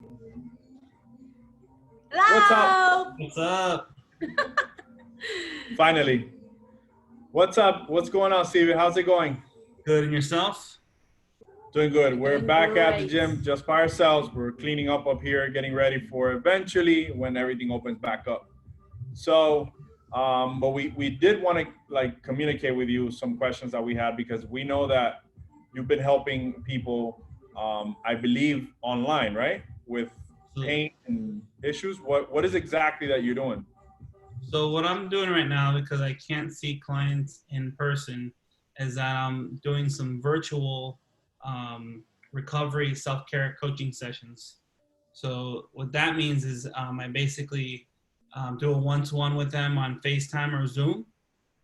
What's up? Lalo! What's up? Finally. What's up? What's going on, Steven? How's it going? Good, and yourself? Doing good. We're Doing back at the great. gym just by ourselves. We're cleaning up here, getting ready for eventually when everything opens back up. So, but we did want to like communicate with you some questions that we had because we know that you've been helping people, I believe, online, right? With Absolutely. pain and issues. What is exactly that you're doing? So what I'm doing right now, because I can't see clients in person, is that I'm doing some virtual um, recovery self-care coaching sessions. So what that means is I basically do a one-to-one with them on FaceTime or Zoom,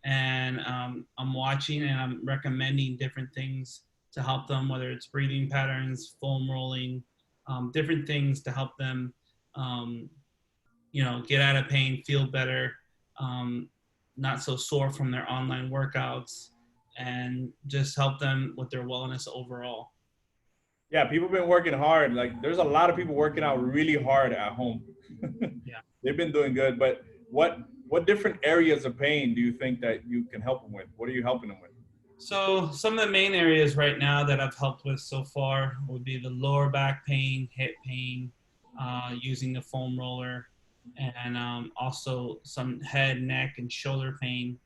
and I'm watching and I'm recommending different things to help them, whether it's breathing patterns, foam rolling, different things to help them, um, get out of pain, feel better, um, not so sore from their online workouts, and just help them with their wellness overall. Yeah, people have been working hard. Like, there's a lot of people working out really hard at home. Yeah. They've been doing good, but what different areas of pain do you think that you can help them with? What are you helping them with? So some of the main areas right now that I've helped with so far would be the lower back pain, hip pain, using the foam roller, and also some head, neck, and shoulder pain.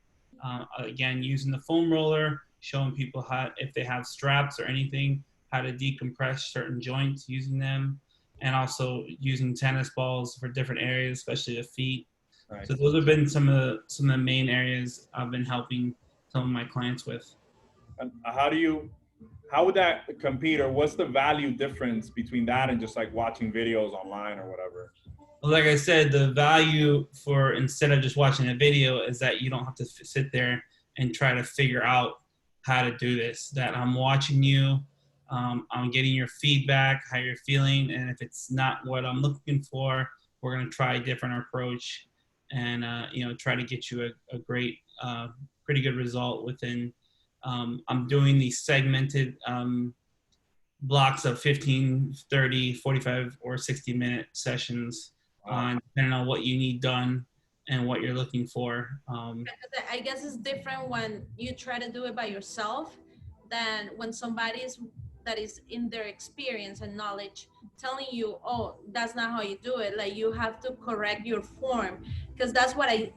Again, using the foam roller, showing people how, if they have straps or anything, how to decompress certain joints using them, and also using tennis balls for different areas, especially the feet. So Nice. those have been some of the main areas I've been helping some of my clients with. And how would that compete, or what's the value difference between that and just like watching videos online or whatever? Well, like I said, the value for instead of just watching a video is that you don't have to sit there and try to figure out how to do this. That I'm watching you, I'm getting your feedback, how you're feeling, and if it's not what I'm looking for, we're gonna try a different approach, and try to get you a great, pretty good result within. I'm doing these segmented blocks of 15, 30, 45, or 60-minute sessions, Wow. depending on what you need done and what you're looking for. I guess it's different when you try to do it by yourself than when somebody is that is in their experience and knowledge telling you, oh, that's not how you do it. Like you have to correct your form, because that's what I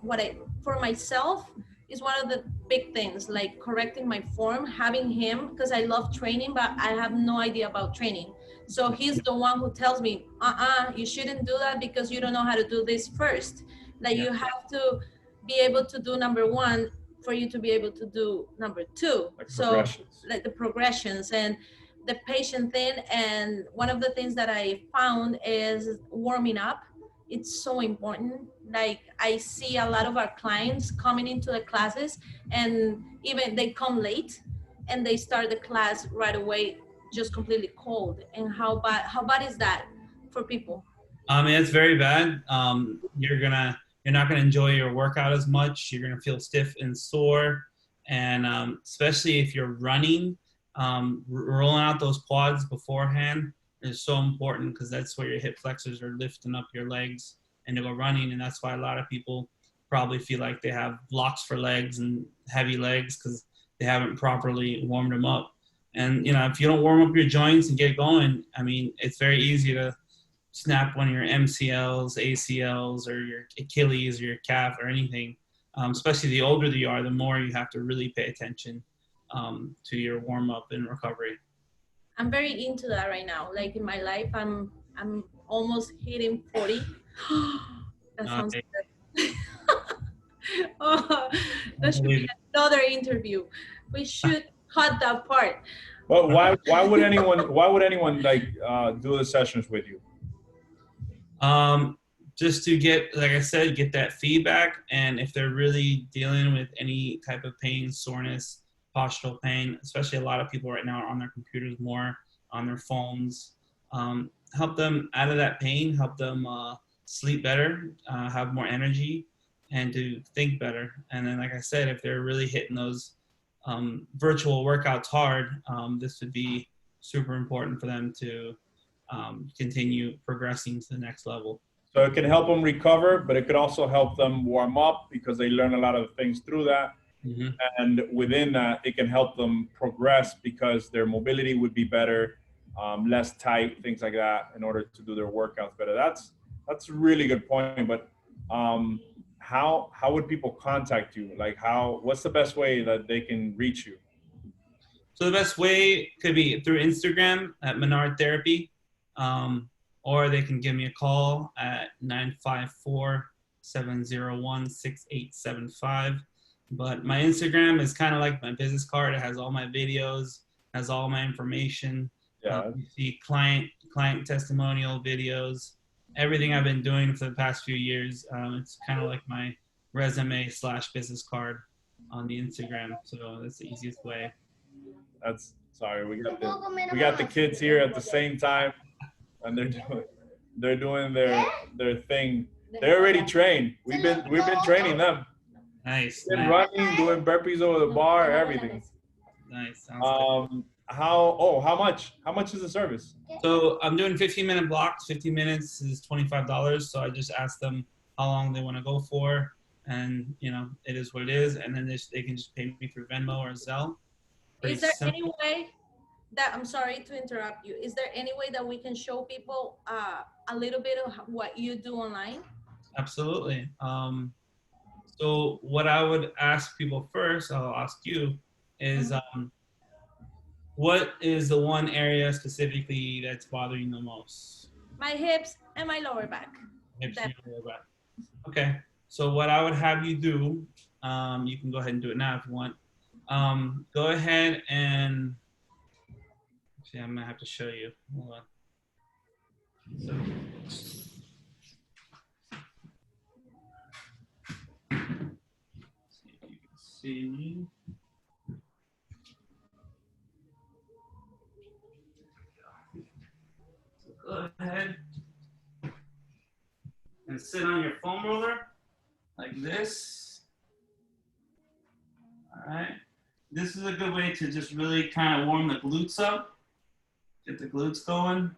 for myself is one of the big things, like correcting my form, having him, because I love training, but I have no idea about training. So he's the one who tells me, you shouldn't do that because you don't know how to do this first. Like Yeah. you have to be able to do number one for you to be able to do number two. Like So progressions. like the progressions and the patient thing. And one of the things that I found is warming up. It's so important. Like I see a lot of our clients coming into the classes and even they come late and they start the class right away just completely cold. And how bad is that for people? I mean, it's very bad. You're not gonna enjoy your workout as much. You're gonna feel stiff and sore, and especially if you're running, rolling out those quads beforehand is so important because that's where your hip flexors are lifting up your legs and to go running, and that's why a lot of people probably feel like they have blocks for legs and heavy legs because they haven't properly warmed them up. And if you don't warm up your joints and get going, I mean, it's very easy to snap one of your MCLs, ACLs, or your Achilles or your calf or anything. Especially the older you are, the more you have to really pay attention to your warm up and recovery. I'm very into that right now. Like in my life, I'm almost hitting 40. That Uh, sounds good. Oh, I that should be believe another interview. We should cut that part. Well, why would anyone like do the sessions with you? it. Just to get, like I said, get that feedback, and if they're really dealing with any type of pain, soreness, postural pain, especially a lot of people right now are on their computers more, on their phones. Help them out of that pain, help them sleep better, have more energy, and to think better. And then, like I said, if they're really hitting those virtual workouts hard, this would be super important for them to continue progressing to the next level. So it can help them recover, but it could also help them warm up because they learn a lot of things through that. Mm-hmm. And within that, it can help them progress because their mobility would be better, less tight, things like that, in order to do their workouts better. That's a really good point. But how would people contact you? Like what's the best way that they can reach you? So the best way could be through Instagram at Menard Therapy, or they can give me a call at 954-701-6875. But my Instagram is kind of like my business card. It has all my videos, has all my information. Yeah. You see client testimonial videos, everything I've been doing for the past few years. It's kind of like my resume / business card on the Instagram. So that's the easiest way. Sorry, we got the kids here at the same time, and they're doing their thing. They're already trained. We've been training them. Nice. Been running, doing burpees over the bar, everything. Nice. Sounds good. How much is the service? So I'm doing 15-minute blocks. 15 minutes is $25. So I just ask them how long they want to go for, and it is what it is. And then they can just pay me through Venmo or Zelle. Is there any way that, I'm sorry to interrupt you, is there any way that we can show people a little bit of what you do online? Absolutely. So what I would ask people first, I'll ask you, is what is the one area specifically that's bothering you the most? My hips and my lower back. Hips and lower back. Okay. So what I would have you do, you can go ahead and do it now if you want. Go ahead and, actually, I'm gonna have to show you. Hold on. So, see if you can see. So go ahead and sit on your foam roller like this. All right. This is a good way to just really kind of warm the glutes up, get the glutes going.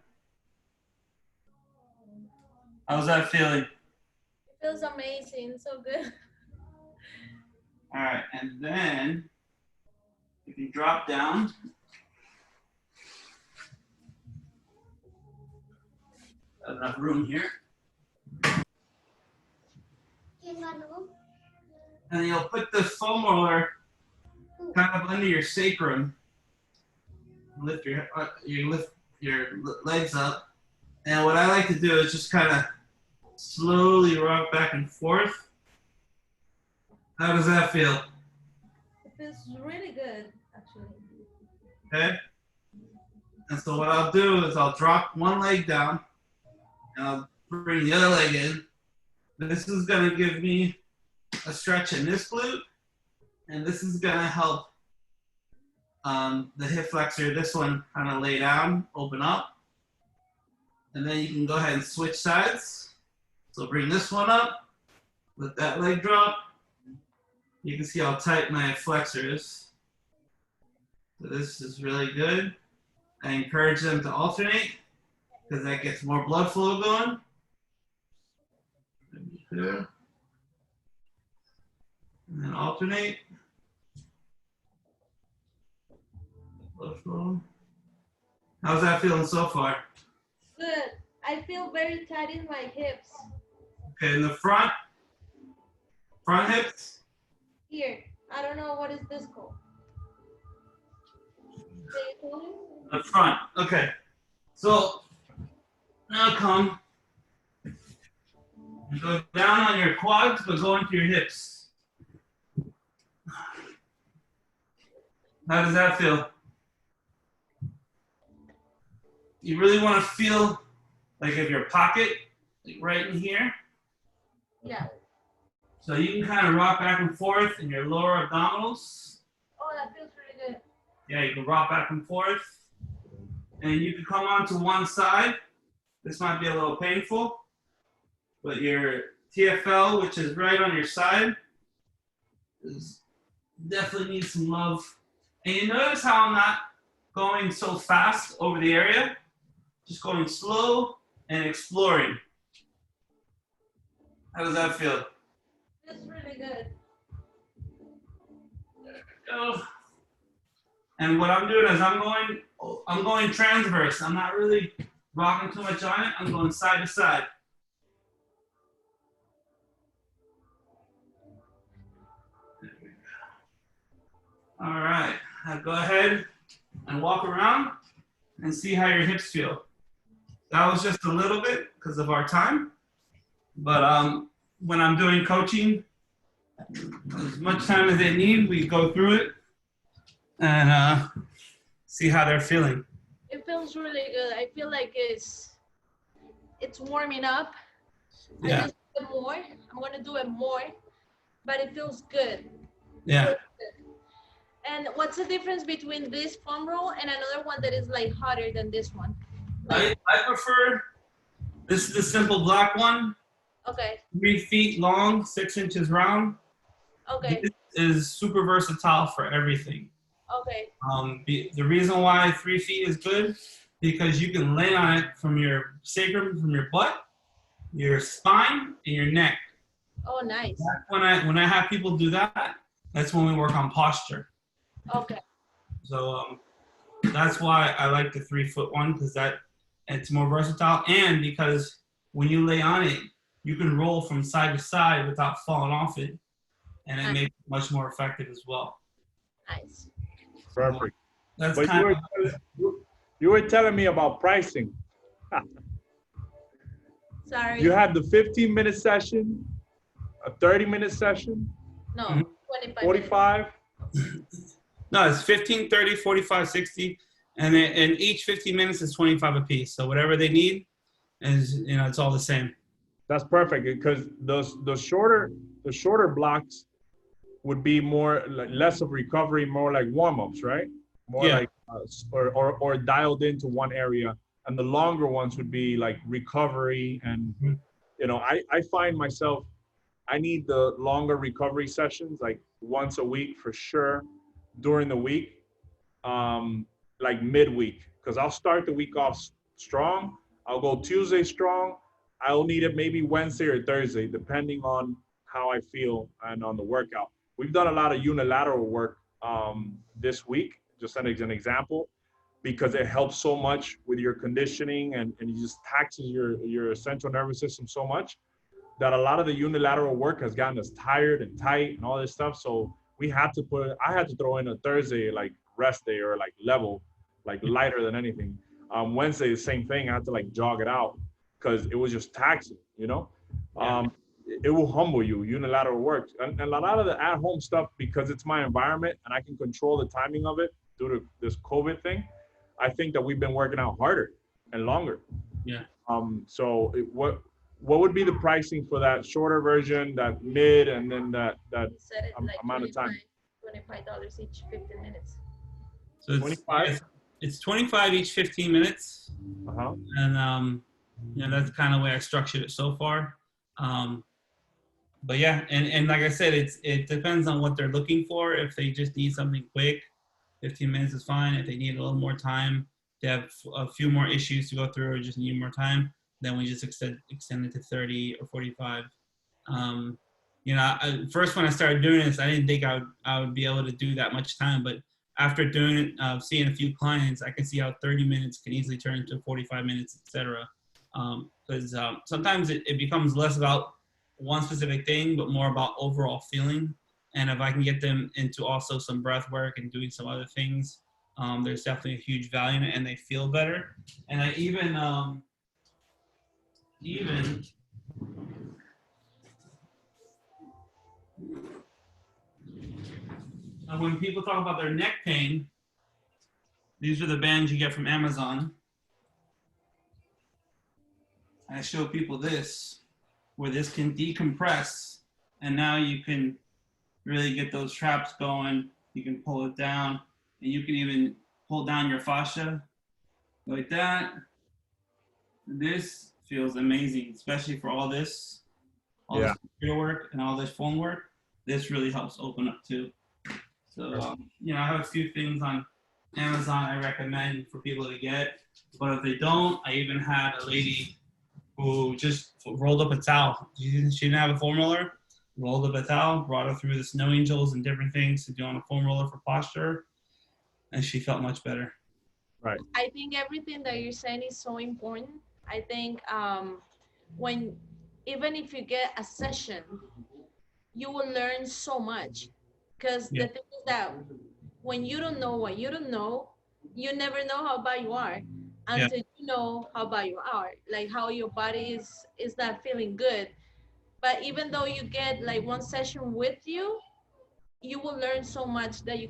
How's that feeling? It feels amazing, so good. All right, and then if you drop down, got enough room here. And you'll put the foam roller kind of under your sacrum. Lift your legs up. And what I like to do is just kind of slowly rock back and forth. How does that feel? It feels really good, actually. Okay. And so what I'll do is I'll drop one leg down and I'll bring the other leg in. This is going to give me a stretch in this glute, and this is going to help the hip flexor, this one kind of lay down, open up. And then you can go ahead and switch sides. So bring this one up, let that leg drop. You can see how tight my flexor is. So this is really good. I encourage them to alternate because that gets more blood flow going. There. And then alternate. Blood flow. How's that feeling so far? Good. I feel very tight in my hips. Okay, in the front hips? Here. I don't know what is this called. The front. Okay. So now come and go down on your quads, but go into your hips. How does that feel? You really want to feel like if your pocket, like right in here. Yeah. So you can kind of rock back and forth in your lower abdominals. Oh, that feels really good. Yeah, you can rock back and forth. And you can come onto one side. This might be a little painful, but your TFL, which is right on your side, definitely needs some love. And you notice how I'm not going so fast over the area? Just going slow and exploring. How does that feel? That's really good. Go. And what I'm doing is I'm going transverse. I'm not really rocking too much on it. I'm going side to side. All right. Now go ahead and walk around and see how your hips feel. That was just a little bit because of our time. But when I'm doing coaching, as much time as they need, we go through it and see how they're feeling. It feels really good. I feel like it's warming up. Yeah. I just do it more. I'm gonna do it more, but it feels good. Yeah. Feels good. And what's the difference between this foam roll and another one that is like hotter than this one? Like, I prefer, this is the simple black one, okay, 3 feet long, 6 inches round. okay, This is super versatile for everything. okay. The reason why 3 feet is good, because you can lay on it from your sacrum, from your butt, your spine, and your neck. Oh, nice. That's when I have people do that, that's when we work on posture. Okay, So that's why I like the 3 foot one, because it's more versatile, and because when you lay on it, you can roll from side to side without falling off it, and it makes it much more effective as well. nice. Perfect. That's But kind you were telling me about pricing. Sorry. You had the 15-minute session, a 30-minute session, No, Mhm. 25 minutes. 45. No, it's 15, 30, 45, 60, and each 15 minutes is 25 apiece. So whatever they need is, it's all the same. That's perfect, because the shorter blocks would be more like less of recovery, more like warm-ups, right? More Yeah. like or dialed into one area, and the longer ones would be like recovery. And I find myself, I need the longer recovery sessions, like once a week for sure during the week, like midweek, because I'll start the week off strong. I'll go Tuesday strong. I'll need it maybe Wednesday or Thursday, depending on how I feel and on the workout. We've done a lot of unilateral work this week, just as an example, because it helps so much with your conditioning, and it just taxes your central nervous system so much that a lot of the unilateral work has gotten us tired and tight and all this stuff. So I had to throw in a Thursday like rest day, or like level, like lighter than anything. Wednesday, the same thing. I had to like jog it out because it was just taxing, Yeah. It will humble you, unilateral work. And a lot of the at-home stuff, because it's my environment and I can control the timing of it due to this COVID thing, I think that we've been working out harder and longer. Yeah. So what would be the pricing for that shorter version, that mid, and then that Set it like amount of time? $25 each 15 minutes. So 25? It's 25 each 15 minutes. Uh-huh. And, that's kind of the way I structured it so far. But yeah, and like I said, it depends on what they're looking for. If they just need something quick, 15 minutes is fine. If they need a little more time, they have a few more issues to go through or just need more time, then we just extend it to 30 or 45. First when I started doing this, I didn't think I would be able to do that much time, but after doing it, seeing a few clients, I can see how 30 minutes can easily turn into 45 minutes, etc. Because sometimes it becomes less about one specific thing, but more about overall feeling. And if I can get them into also some breath work and doing some other things, there's definitely a huge value in it, and they feel better. And I even when people talk about their neck pain, these are the bands you get from Amazon. I show people this, where this can decompress, and now you can really get those traps going. You can pull it down, and you can even pull down your fascia like that. This feels amazing, especially for all this computer work and all this phone work. This really helps open up too. So, I have a few things on Amazon, I recommend for people to get. But if they don't, I even had a lady who just rolled up a towel. She didn't have a foam roller, rolled up a towel, brought her through the snow angels and different things to do on a foam roller for posture, and she felt much better. Right. I think everything that you're saying is so important. I think when even if you get a session, you will learn so much. Because Yeah. the thing is that when you don't know what you don't know, you never know how bad you are Yeah. until you know how bad you are, like how your body is not feeling good. But even though you get like one session with you, you will learn so much that you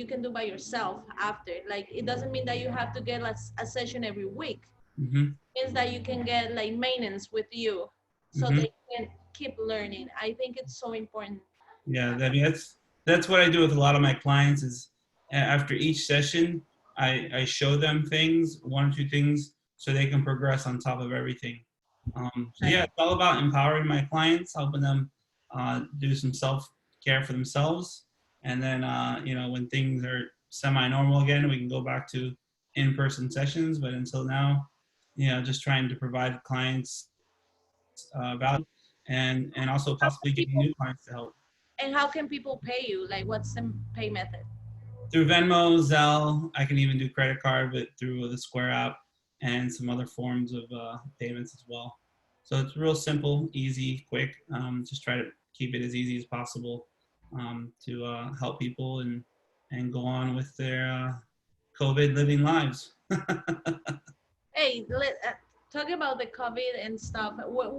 can do by yourself after. Like it doesn't mean that you have to get a session every week. Mm-hmm. It's that you can get like maintenance with you so Mm-hmm. they can keep learning. I think it's so important. Yeah, I mean that's what I do with a lot of my clients is after each session, I show them things, one or two things, so they can progress on top of everything. So yeah, it's all about empowering my clients, helping them do some self care for themselves, and then when things are semi-normal again, we can go back to in-person sessions. But until now, just trying to provide clients value and also How possibly can getting people new clients to help. and how can people pay you? Like what's the pay method? Through Venmo, Zelle, I can even do credit card, but through the Square app and some other forms of payments as well. So it's real simple, easy, quick. Just try to keep it as easy as possible to help people and go on with their COVID living lives. Hey, talk about the COVID and stuff. Where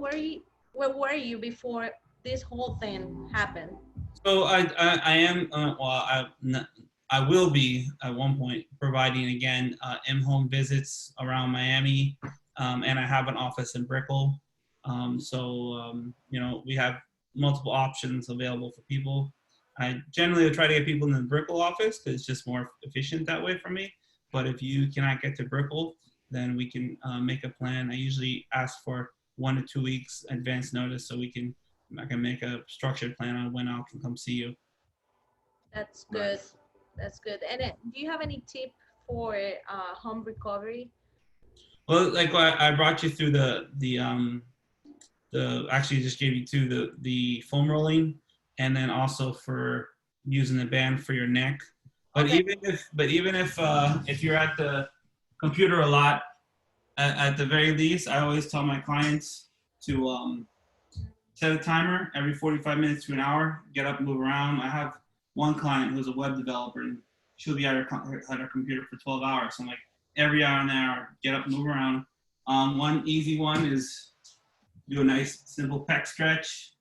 were you before this whole thing happened? So I am I will be at one point providing again in-home visits around Miami, and I have an office in Brickell. We have multiple options available for people. I generally try to get people in the Brickell office because it's just more efficient that way for me. But if you cannot get to Brickell, then we can make a plan. I usually ask for 1 to 2 weeks advance notice so I can make a structured plan on when I can come see you. That's good. Nice. That's good. And do you have any tip for home recovery? Well, like I brought you through the actually just gave you two the foam rolling, and then also for using the band for your neck. But Okay. even if you're at the computer a lot, at the very least, I always tell my clients to set a timer every 45 minutes to an hour, get up and move around. I have one client who's a web developer, and she'll be at her computer for 12 hours. So I'm like, every hour and an hour, get up and move around. One easy one is do a nice simple pec stretch.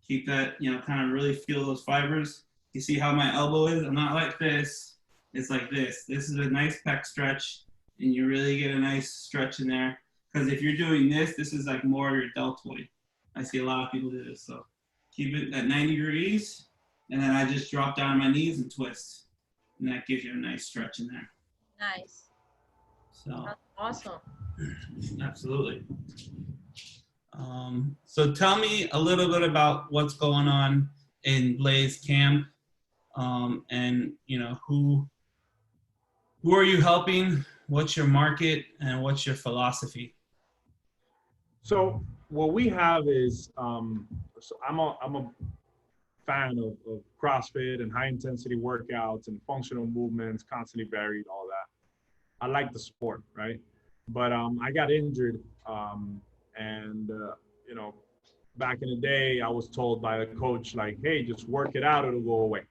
Keep that, kind of really feel those fibers. You see how my elbow is? I'm not like this. It's like this. This is a nice pec stretch, and you really get a nice stretch in there. Because if you're doing this is like more of your deltoid. I see a lot of people do this. So keep it at 90 degrees, and then I just drop down on my knees and twist. And that gives you a nice stretch in there. Nice. So That's awesome. absolutely. So tell me a little bit about what's going on in Blaze Camp, and who are you helping? What's your market and what's your philosophy? So what we have is, so I'm a fan of CrossFit and high intensity workouts and functional movements, constantly varied, all that. I like the sport, right? But I got injured, and back in the day, I was told by the coach like, "Hey, just work it out; it'll go away."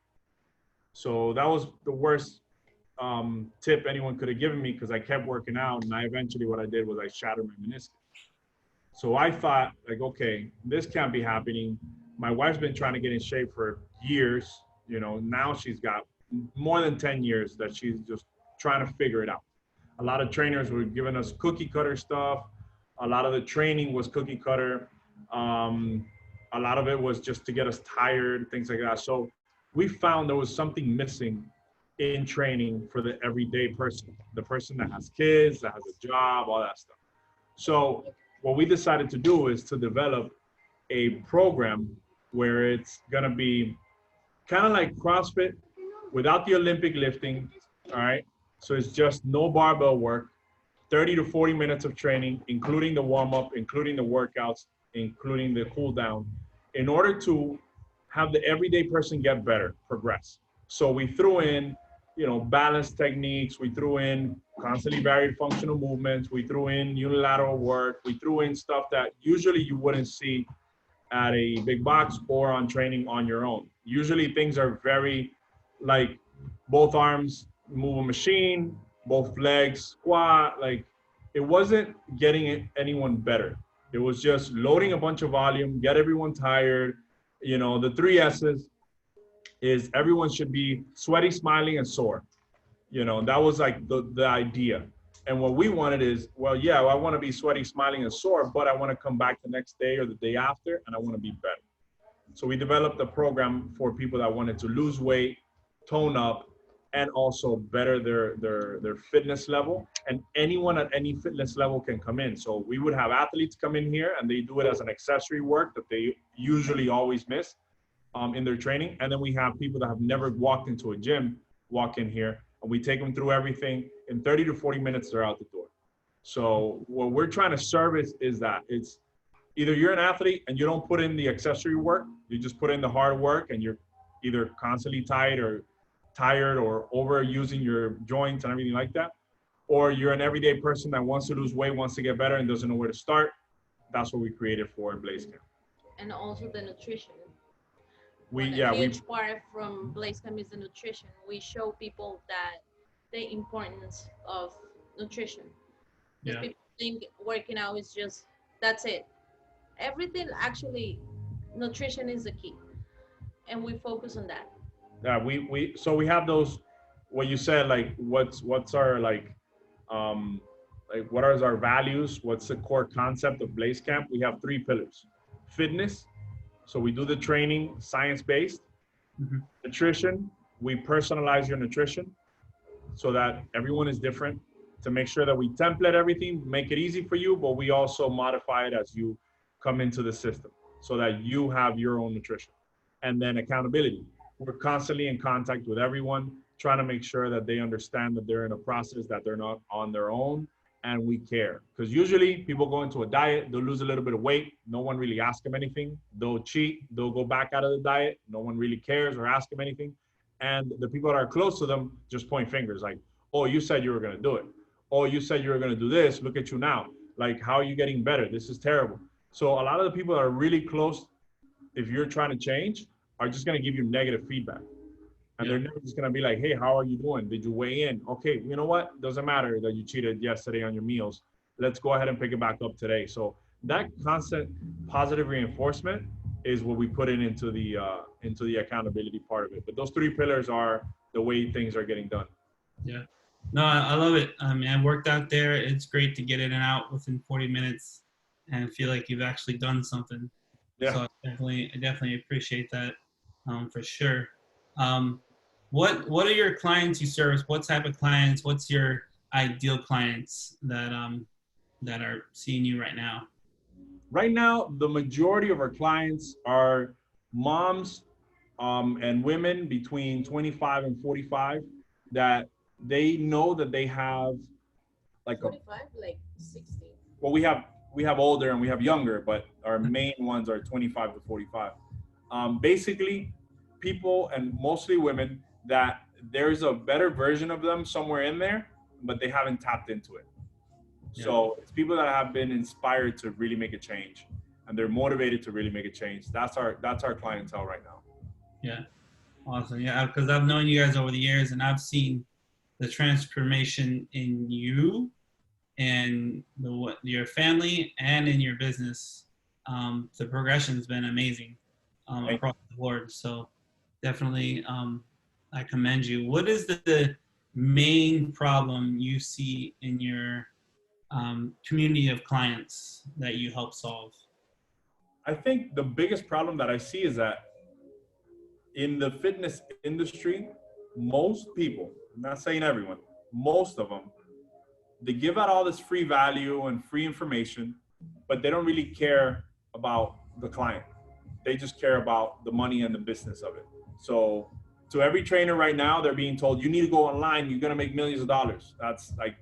So that was the worst tip anyone could have given me because I kept working out, and what I did was I shattered my meniscus. So I thought, like, okay, this can't be happening. My wife's been trying to get in shape for years. Now she's got more than 10 years that she's just trying to figure it out. A lot of trainers were giving us cookie cutter stuff. A lot of the training was cookie cutter. A lot of it was just to get us tired, things like that. So we found there was something missing in training for the everyday person, the person that has kids, that has a job, all that stuff. So what we decided to do is to develop a program where it's going to be kind of like CrossFit without the Olympic lifting, all right? So it's just no barbell work, 30 to 40 minutes of training, including the warm up, including the workouts, including the cool down, in order to have the everyday person get better, progress. So we threw in, balance techniques. We threw in constantly varied functional movements. We threw in unilateral work. We threw in stuff that usually you wouldn't see at a big box or on training on your own. Usually things are very like both arms move a machine, both legs squat. Like it wasn't getting anyone better. It was just loading a bunch of volume, get everyone tired. The three S's is everyone should be sweaty, smiling, and sore. That was like the idea. And what we wanted is, well, yeah, I want to be sweaty, smiling, and sore, but I want to come back the next day or the day after, and I want to be better. So we developed a program for people that wanted to lose weight, tone up, and also better their fitness level. And anyone at any fitness level can come in. So we would have athletes come in here, and they do it as an accessory work that they usually always miss in their training. And then we have people that have never walked into a gym walk in here, and we take them through everything. In 30 to 40 minutes, they're out the door. So what we're trying to service is that it's either you're an athlete and you don't put in the accessory work, you just put in the hard work, and you're either constantly tired or overusing your joints and everything like that, or you're an everyday person that wants to lose weight, wants to get better, and doesn't know where to start. That's what we created for Blaze Camp. And also the nutrition. A huge part from Blaze Camp is the nutrition. We show people that the importance of nutrition. Because people think working out is just, that's it. Everything, actually, nutrition is the key. And we focus on that. Yeah, so we have those, what you said, like what's our what are our values? What's the core concept of Blaze Camp? We have 3 pillars. Fitness, so we do the training science-based. Mm-hmm. Nutrition, we personalize your nutrition so that everyone is different, to make sure that we template everything, make it easy for you, but we also modify it as you come into the system so that you have your own nutrition. And then accountability. We're constantly in contact with everyone, trying to make sure that they understand that they're in a process, that they're not on their own, and we care. Because usually people go into a diet, they'll lose a little bit of weight, no one really asks them anything, they'll cheat, they'll go back out of the diet, no one really cares or asks them anything. And the people that are close to them just point fingers like, oh, you said you were gonna do it. Oh, you said you were gonna do this, look at you now. Like, how are you getting better? This is terrible. So a lot of the people that are really close, if you're trying to change, are just going to give you negative feedback. And they're never just going to be like, hey, how are you doing? Did you weigh in? Okay, you know what? Doesn't matter that you cheated yesterday on your meals. Let's go ahead and pick it back up today. So that constant positive reinforcement is what we put into the accountability part of it. But those 3 pillars are the way things are getting done. Yeah. No, I love it. I mean, I worked out there. It's great to get in and out within 40 minutes and feel like you've actually done something. Yeah. So I definitely appreciate that. For sure. What are your clients you service? What type of clients? What's your ideal clients that are seeing you right now? Right now, the majority of our clients are moms and women between 25 and 45 that they know that they have like 45, like 60. Well, we have older and we have younger, but our main ones are 25 to 45. Basically, people, and mostly women, that there's a better version of them somewhere in there, but they haven't tapped into it. Yeah. So it's people that have been inspired to really make a change, and they're motivated to really make a change. That's our clientele right now. Yeah, awesome. Yeah, because I've known you guys over the years, and I've seen the transformation in you and your family and in your business. The progression's been amazing across the board. So definitely, I commend you. What is the main problem you see in your community of clients that you help solve? I think the biggest problem that I see is that in the fitness industry, most people, I'm not saying everyone, most of them, they give out all this free value and free information, but they don't really care about the client. They just care about the money and the business of it. So to every trainer right now, they're being told, you need to go online. You're going to make millions of dollars. That's like,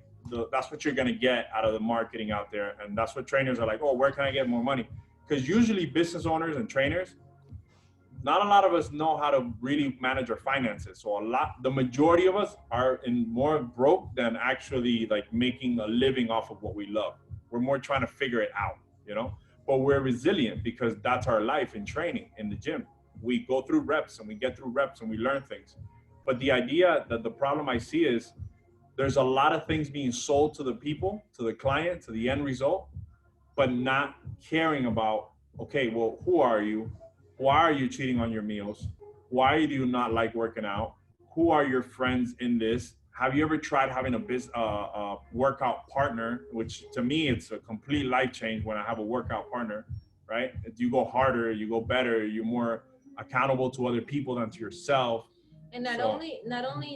that's what you're going to get out of the marketing out there. And that's what trainers are like, oh, where can I get more money? Because usually business owners and trainers, not a lot of us know how to really manage our finances. So the majority of us are in more broke than actually like making a living off of what we love. We're more trying to figure it out, you know, but we're resilient because that's our life in training in the gym. We go through reps and we get through reps and we learn things. But the idea that the problem I see is there's a lot of things being sold to the people, to the client, to the end result, but not caring about, okay, well, who are you? Why are you cheating on your meals? Why do you not like working out? Who are your friends in this? Have you ever tried having a workout partner, which to me, it's a complete life change when I have a workout partner, right? You go harder, you go better, you're more accountable to other people than to yourself. And not only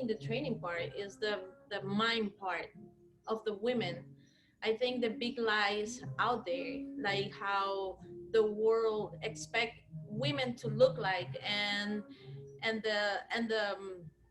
in the training part is the mind part of the women. I think the big lies out there, like how the world expect women to look like, and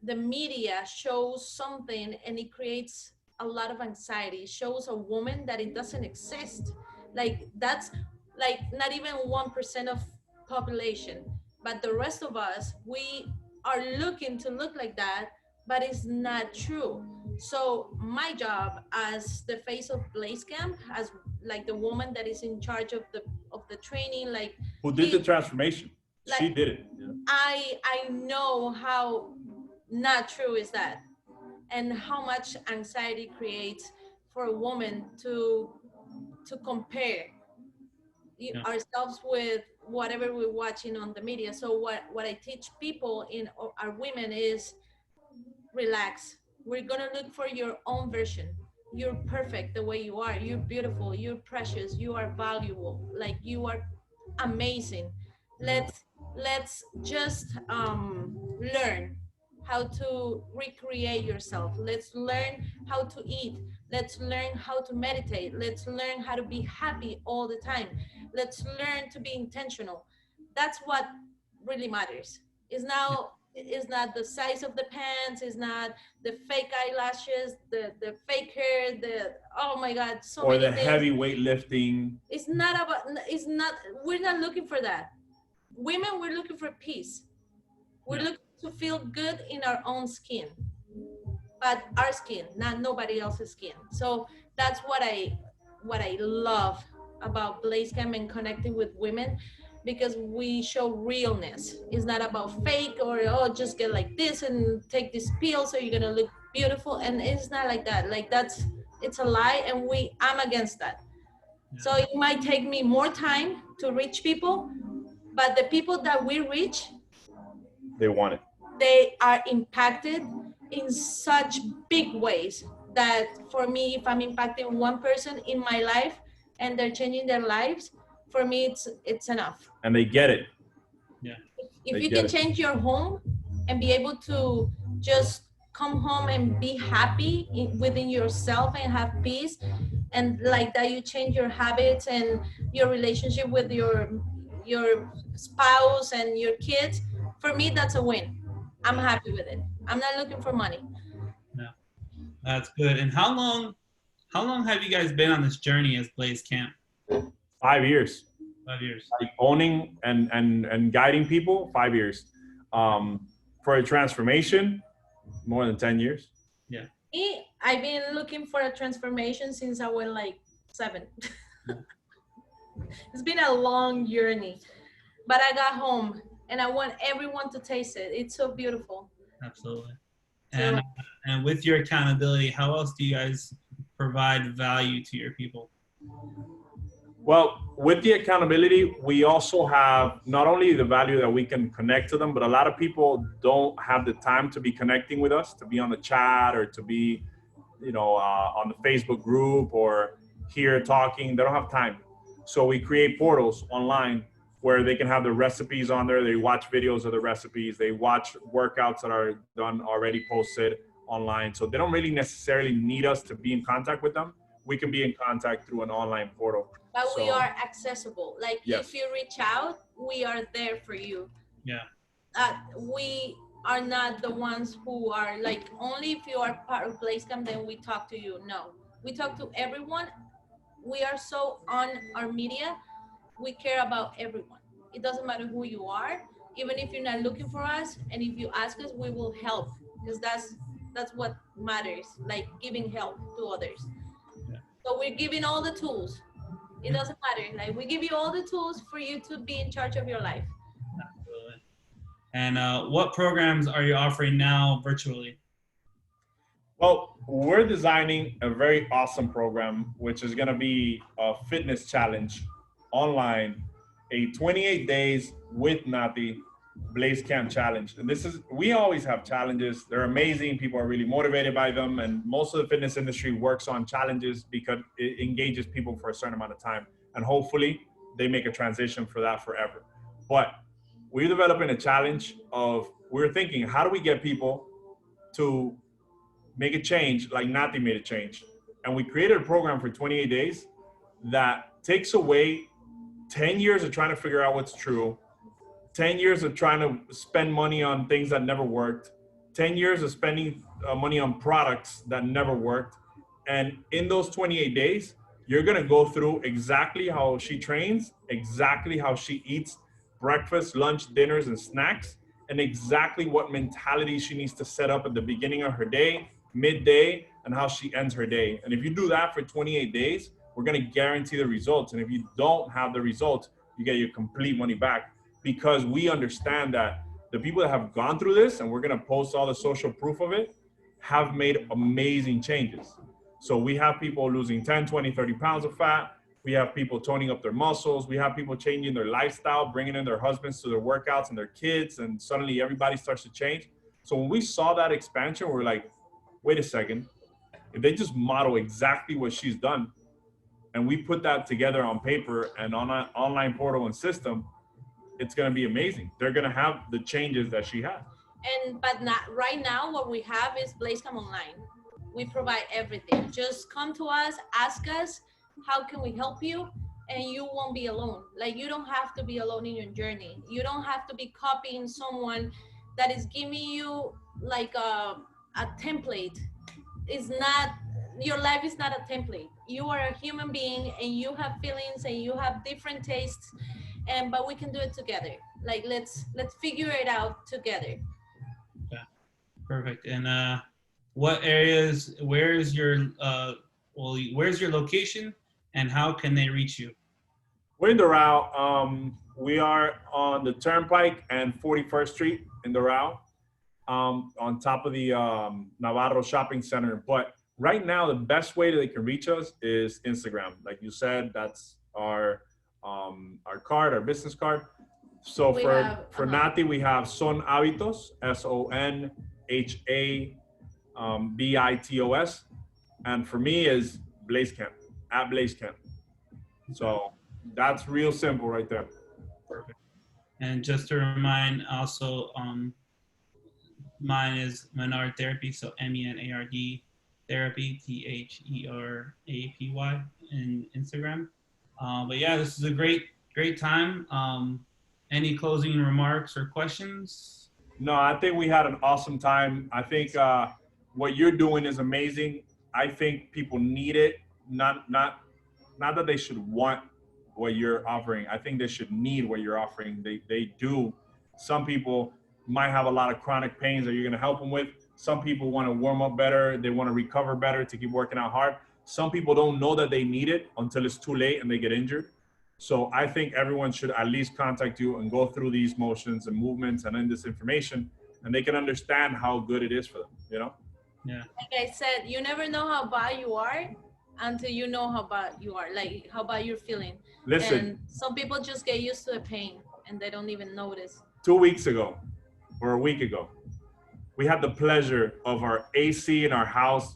the media shows something and it creates a lot of anxiety. It shows a woman that it doesn't exist. Like that's like not even 1% of population, but the rest of us, we are looking to look like that, but it's not true. So my job as the face of Blaze Camp, as like the woman that is in charge of the training, like who did the transformation? Like, she did it. Yeah. I know how not true is that, and how much anxiety creates for a woman to compare ourselves with whatever we're watching on the media. So what I teach people in our women is relax. We're gonna look for your own version. You're perfect the way you are. You're beautiful. You're precious. You are valuable. Like you are amazing. Let's just learn how to recreate yourself. Let's learn how to eat. Let's learn how to meditate. Let's learn how to be happy all the time. Let's learn to be intentional. That's what really matters. Is not the size of the pants, is not the fake eyelashes, the fake hair, oh my God, so many things. Or the heavy weightlifting. It's not, we're not looking for that. Women, we're looking for peace. We're looking to feel good in our own skin, but our skin, not nobody else's skin. So that's what I love about Blaze Camp and connecting with women, because we show realness. It's not about fake or, oh, just get like this and take this pill so you're gonna look beautiful. And it's not like that. Like it's a lie, and I'm against that. So it might take me more time to reach people, but the people that we reach, they want it. They are impacted in such big ways that for me, if I'm impacting one person in my life and they're changing their lives, for me, it's enough. And they get it. Yeah. If you can change your home and be able to just come home and be happy within yourself and have peace, and like that you change your habits and your relationship with your spouse and your kids, for me, that's a win. I'm happy with it. I'm not looking for money. No, that's good. And how long have you guys been on this journey as Blaze Camp? 5 years. 5 years. Like owning and guiding people, 5 years. For a transformation, more than 10 years. Yeah. I've been looking for a transformation since I was like 7. It's been a long journey, but I got home and I want everyone to taste it. It's so beautiful. Absolutely. And with your accountability, how else do you guys provide value to your people? Well, with the accountability, we also have not only the value that we can connect to them, but a lot of people don't have the time to be connecting with us, to be on the chat or to be, on the Facebook group or here talking. They don't have time. So we create portals online where they can have the recipes on there. They watch videos of the recipes. They watch workouts that are done already posted online. So they don't really necessarily need us to be in contact with them. We can be in contact through an online portal. But we are accessible. Like yes. If you reach out, we are there for you. Yeah. We are not the ones who are like, only if you are part of Blazecamp, then we talk to you. No, we talk to everyone. We are so on our media, we care about everyone. It doesn't matter who you are, even if you're not looking for us, and if you ask us, we will help, because that's what matters, like giving help to others. Yeah. So we're giving all the tools. It doesn't matter. Like, we give you all the tools for you to be in charge of your life. Absolutely. And what programs are you offering now virtually? Well, we're designing a very awesome program, which is going to be a fitness challenge online, a 28 days with Nati Blaze Camp challenge. And this is, we always have challenges. They're amazing. People are really motivated by them. And most of the fitness industry works on challenges because it engages people for a certain amount of time. And hopefully they make a transition for that forever. But we're developing a challenge of, we're thinking, how do we get people to make a change like Nati made a change? And we created a program for 28 days that takes away 10 years of trying to figure out what's true, 10 years of trying to spend money on things that never worked, 10 years of spending money on products that never worked. And in those 28 days, you're going to go through exactly how she trains, exactly how she eats breakfast, lunch, dinners, and snacks, and exactly what mentality she needs to set up at the beginning of her day, midday, and how she ends her day. And if you do that for 28 days, we're going to guarantee the results. And if you don't have the results, you get your complete money back, because we understand that the people that have gone through this, and we're going to post all the social proof of it, have made amazing changes. So we have people losing 10, 20, 30 pounds of fat. We have people toning up their muscles. We have people changing their lifestyle, bringing in their husbands to their workouts and their kids, and suddenly everybody starts to change. So when we saw that expansion, we're like, wait a second, if they just model exactly what she's done, and we put that together on paper and on an online portal and system, it's going to be amazing. They're going to have the changes that she had. And but not right now, what we have is Blazecamp Online. We provide everything. Just come to us, ask us, how can we help you? And you won't be alone. Like, you don't have to be alone in your journey. You don't have to be copying someone that is giving you like a template. It's not, your life is not a template. You are a human being, and you have feelings, and you have different tastes, and but we can do it together. Like, let's figure it out together. Yeah, perfect. And what areas? Where's your where's your location, and how can they reach you? We're in Doral. We are on the Turnpike and 41st Street in Doral, on top of the Navarro Shopping Center. But right now, the best way that they can reach us is Instagram. Like you said, that's our card, our business card. So We for have, Nati, we have Son Hábitos, SONHABITOS, and for me is Blaze Camp, at Blaze Camp. So that's real simple right there. Perfect. And just to remind, also, mine is Menard Therapy, so MENARD Therapy, THERAPY, in Instagram. But yeah, this is a great time. Any closing remarks or questions? No, I think we had an awesome time. I think what you're doing is amazing. I think people need it. Not that they should want what you're offering. I think they should need what you're offering. They do. Some people might have a lot of chronic pains that you're going to help them with. Some people want to warm up better. They want to recover better to keep working out hard. Some people don't know that they need it until it's too late and they get injured. So I think everyone should at least contact you and go through these motions and movements and in this information, and they can understand how good it is for them, you know? Yeah. like I said, you never know how bad you are until you know how bad you are, like how bad you're feeling. Listen, And some people just get used to the pain and they don't even notice. 2 weeks ago or a week ago, we had the pleasure of our AC in our house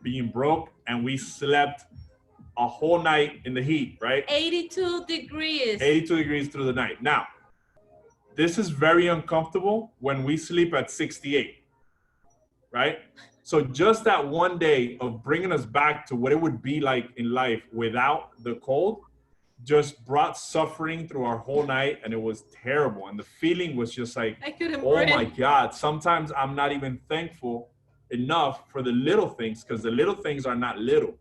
being broke, and we slept a whole night in the heat, right? 82 degrees. 82 degrees through the night. Now, this is very uncomfortable when we sleep at 68, right? So just that one day of bringing us back to what it would be like in life without the cold, just brought suffering through our whole night, and it was terrible. And the feeling was just like, I couldn't oh breathe. my God, sometimes I'm not even thankful enough for the little things, because the little things are not little.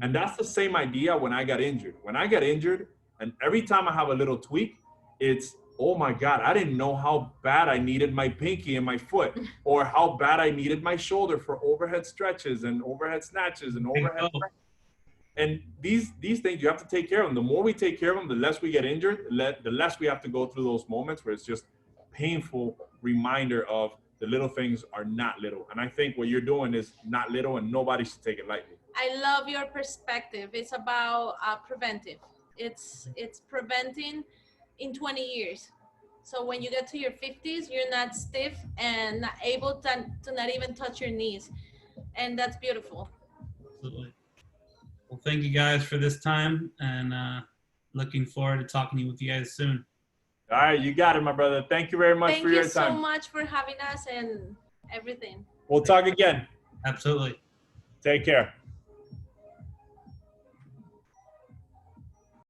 And that's the same idea when I got injured. When I got injured, and every time I have a little tweak, it's, oh my God, I didn't know how bad I needed my pinky and my foot, or how bad I needed my shoulder for overhead stretches and overhead snatches and overhead. And these things, you have to take care of them. The more we take care of them, the less we get injured, the less we have to go through those moments where it's just painful reminder of the little things are not little. And I think what you're doing is not little, and nobody should take it lightly. I love your perspective. It's about preventive. It's preventing in 20 years. So when you get to your 50s, you're not stiff and not able to not even touch your knees. And that's beautiful. Absolutely. Well, thank you guys for this time, and looking forward to talking with you guys soon. All right, you got it, my brother. Thank you very much for your time. Thank you so much for having us and everything. We'll talk again. Absolutely. Take care.